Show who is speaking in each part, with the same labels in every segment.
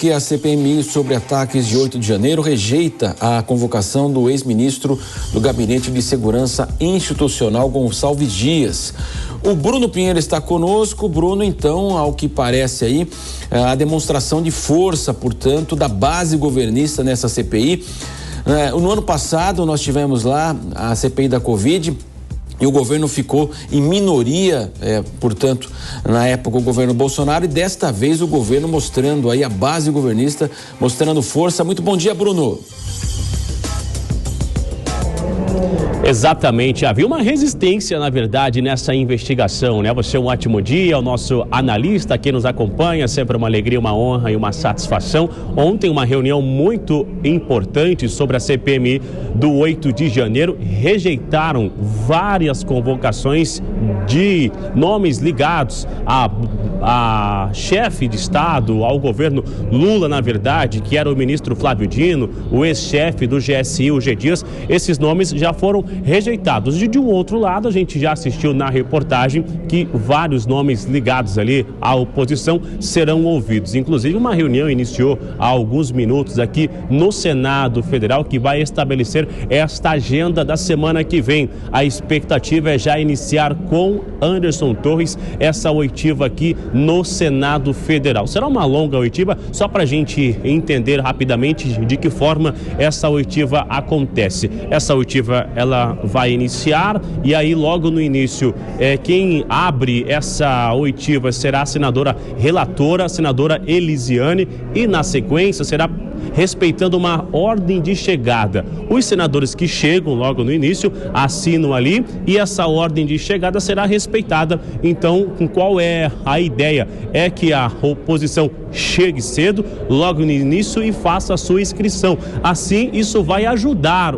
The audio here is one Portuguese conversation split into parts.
Speaker 1: Que a CPMI sobre ataques de 8 de janeiro rejeita a convocação do ex-ministro do Gabinete de Segurança Institucional, Gonçalves Dias. O Bruno Pinheiro está conosco. Bruno, então, ao que parece aí, a demonstração de força, portanto, da base governista nessa CPI. No ano passado, nós tivemos lá a CPI da Covid, e o governo ficou em minoria, portanto, na época o governo Bolsonaro, e desta vez o governo mostrando aí a base governista, mostrando força. Muito bom dia, Bruno.
Speaker 2: Exatamente, havia uma resistência, na verdade, nessa investigação, né? Você, um ótimo dia, o nosso analista que nos acompanha, sempre uma alegria, uma honra e uma satisfação. Ontem, uma reunião muito importante sobre a CPMI do 8 de janeiro, rejeitaram várias convocações de nomes ligados a chefe de Estado, ao governo Lula, na verdade, que era o ministro Flávio Dino, o ex-chefe do GSI, o G. Dias. Esses nomes já foram rejeitados. De um outro lado, a gente já assistiu na reportagem que vários nomes ligados ali à oposição serão ouvidos. Inclusive, uma reunião iniciou há alguns minutos aqui no Senado Federal, que vai estabelecer esta agenda da semana que vem. A expectativa é já iniciar com Anderson Torres essa oitiva aqui no Senado Federal. Será uma longa oitiva, só para a gente entender rapidamente de que forma essa oitiva acontece. Essa oitiva, ela vai iniciar e aí logo no início quem abre essa oitiva será a senadora relatora, a senadora Elisiane, e na sequência será respeitando uma ordem de chegada. Os senadores que chegam logo no início assinam ali e essa ordem de chegada será respeitada. Então, qual é a ideia? É que a oposição chegue cedo, logo no início, e faça a sua inscrição. Assim, isso vai ajudar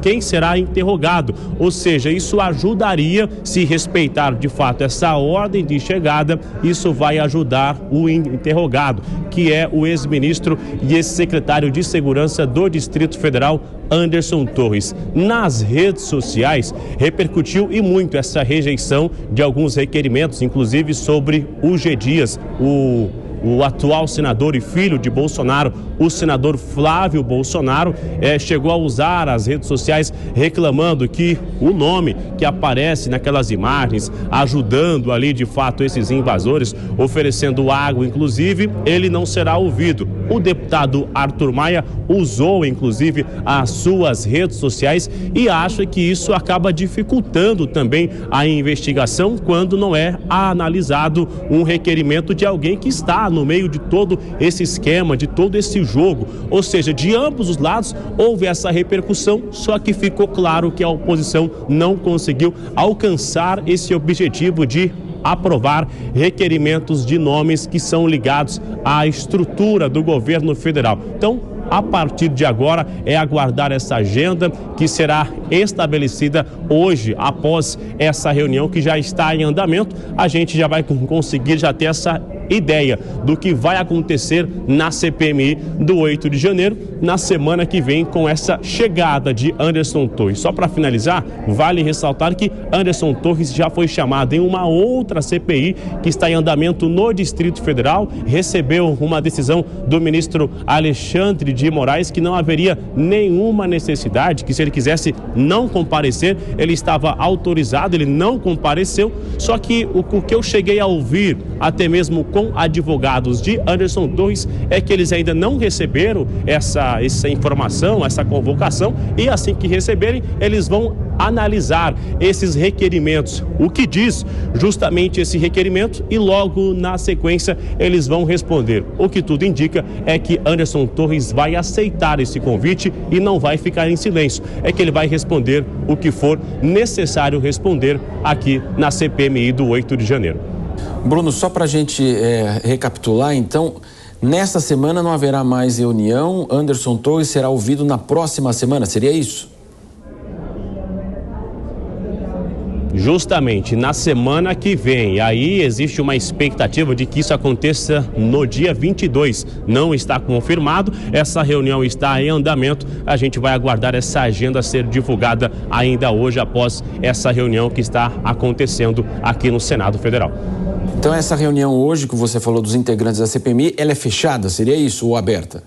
Speaker 2: quem será interrogado. Ou seja, isso ajudaria, se respeitar de fato essa ordem de chegada, isso vai ajudar o interrogado, que é o ex-ministro e ex-secretário de Segurança do Distrito Federal, Anderson Torres. Nas redes sociais repercutiu e muito essa rejeição de alguns requerimentos, inclusive sobre o G. Dias, o atual senador e filho de Bolsonaro, o senador Flávio Bolsonaro, chegou a usar as redes sociais reclamando que o nome que aparece naquelas imagens, ajudando ali de fato esses invasores, oferecendo água, inclusive, ele não será ouvido. O deputado Arthur Maia usou, inclusive, as suas redes sociais e acha que isso acaba dificultando também a investigação quando não é analisado um requerimento de alguém que está no meio de todo esse esquema, de todo esse jogo. Ou seja, de ambos os lados houve essa repercussão, só que ficou claro que a oposição não conseguiu alcançar esse objetivo de aprovar requerimentos de nomes que são ligados à estrutura do governo federal. Então, a partir de agora, é aguardar essa agenda que será estabelecida hoje, após essa reunião que já está em andamento. A gente já vai conseguir já ter essa ideia do que vai acontecer na CPMI do 8 de janeiro, na semana que vem, com essa chegada de Anderson Torres. Só para finalizar, vale ressaltar que Anderson Torres já foi chamado em uma outra CPI que está em andamento no Distrito Federal, recebeu uma decisão do ministro Alexandre de Moraes que não haveria nenhuma necessidade, que se ele quisesse não comparecer, ele estava autorizado, ele não compareceu. Só que o que eu cheguei a ouvir, até mesmo com advogados de Anderson Torres, é que eles ainda não receberam essa informação, essa convocação, e assim que receberem, eles vão analisar esses requerimentos, o que diz justamente esse requerimento, e logo na sequência eles vão responder. O que tudo indica é que Anderson Torres vai aceitar esse convite e não vai ficar em silêncio, é que ele vai responder o que for necessário responder aqui na CPMI do 8 de janeiro.
Speaker 1: Bruno, só para a gente recapitular, então, nesta semana não haverá mais reunião, Anderson Torres será ouvido na próxima semana, seria isso?
Speaker 2: justamente na semana que vem. Aí existe uma expectativa de que isso aconteça no dia 22. Não está confirmado, essa reunião está em andamento. A gente vai aguardar essa agenda ser divulgada ainda hoje, após essa reunião que está acontecendo aqui no Senado Federal.
Speaker 1: Então essa reunião hoje, que você falou dos integrantes da CPMI, ela é fechada? Seria isso ou aberta?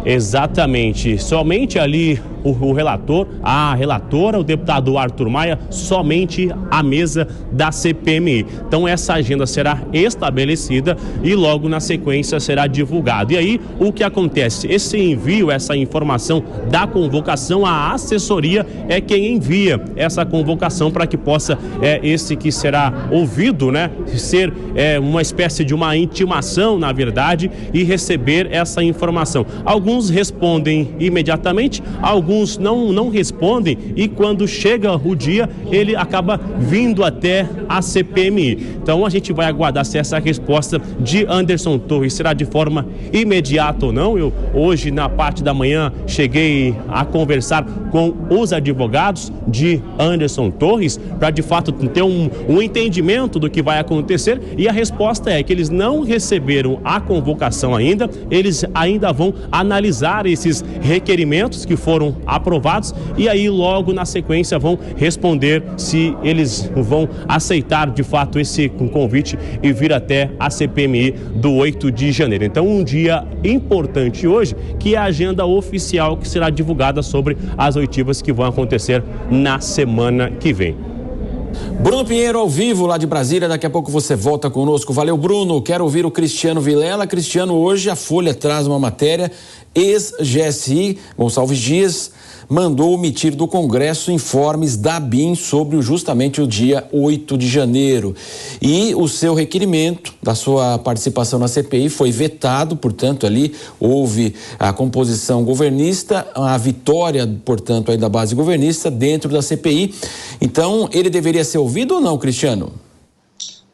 Speaker 2: Exatamente, somente ali o relator, a relatora, o deputado Arthur Maia, somente a mesa da CPMI. Então essa agenda será estabelecida e logo na sequência será divulgado. E aí o que acontece? Esse envio, essa informação da convocação, a assessoria é quem envia essa convocação para que possa esse que será ouvido, né, ser uma espécie de uma intimação, na verdade, e receber essa informação. Alguns respondem imediatamente, alguns não respondem, e quando chega o dia, ele acaba vindo até a CPMI. Então a gente vai aguardar se essa resposta de Anderson Torres será de forma imediata ou não. Eu hoje, na parte da manhã, cheguei a conversar com os advogados de Anderson Torres para de fato ter um entendimento do que vai acontecer, e a resposta é que eles não receberam a convocação ainda, eles ainda vão analisar esses requerimentos que foram aprovados e aí logo na sequência vão responder se eles vão aceitar de fato esse convite e vir até a CPMI do 8 de janeiro. Então um dia importante hoje, que é a agenda oficial que será divulgada sobre as oitivas que vão acontecer na semana que vem.
Speaker 1: Bruno Pinheiro ao vivo lá de Brasília, daqui a pouco você volta conosco. Valeu, Bruno. Quero ouvir o Cristiano Vilela. Cristiano, hoje a Folha traz uma matéria. Ex-GSI, Gonçalves Dias, mandou omitir do Congresso informes da ABIN sobre justamente o dia 8 de janeiro. E o seu requerimento da sua participação na CPI foi vetado, portanto, ali houve a composição governista, a vitória, portanto, aí da base governista dentro da CPI. Então, ele deveria ser ouvido ou não, Cristiano?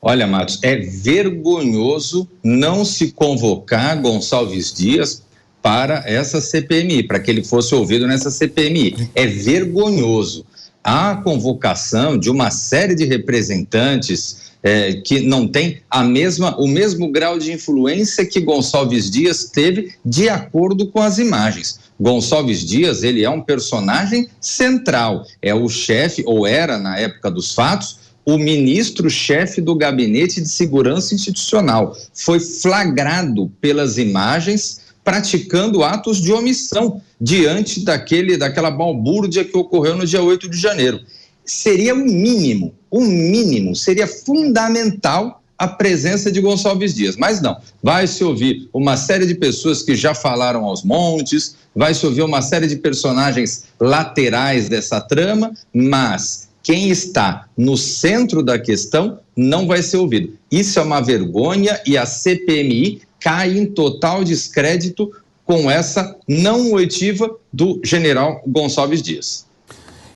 Speaker 3: Olha, Matos, é vergonhoso não se convocar Gonçalves Dias para essa CPMI, para que ele fosse ouvido nessa CPMI. É vergonhoso. A convocação de uma série de representantes que não tem o mesmo grau de influência que Gonçalves Dias teve, de acordo com as imagens. Gonçalves Dias, ele é um personagem central, é o chefe, ou era na época dos fatos, o ministro-chefe do Gabinete de Segurança Institucional. Foi flagrado pelas imagens praticando atos de omissão diante daquela balbúrdia que ocorreu no dia 8 de janeiro. Seria o mínimo, seria fundamental a presença de Gonçalves Dias, mas não. Vai se ouvir uma série de pessoas que já falaram aos montes, vai se ouvir uma série de personagens laterais dessa trama, mas quem está no centro da questão não vai ser ouvido. Isso é uma vergonha e a CPMI cai em total descrédito com essa não oitiva do general Gonçalves Dias.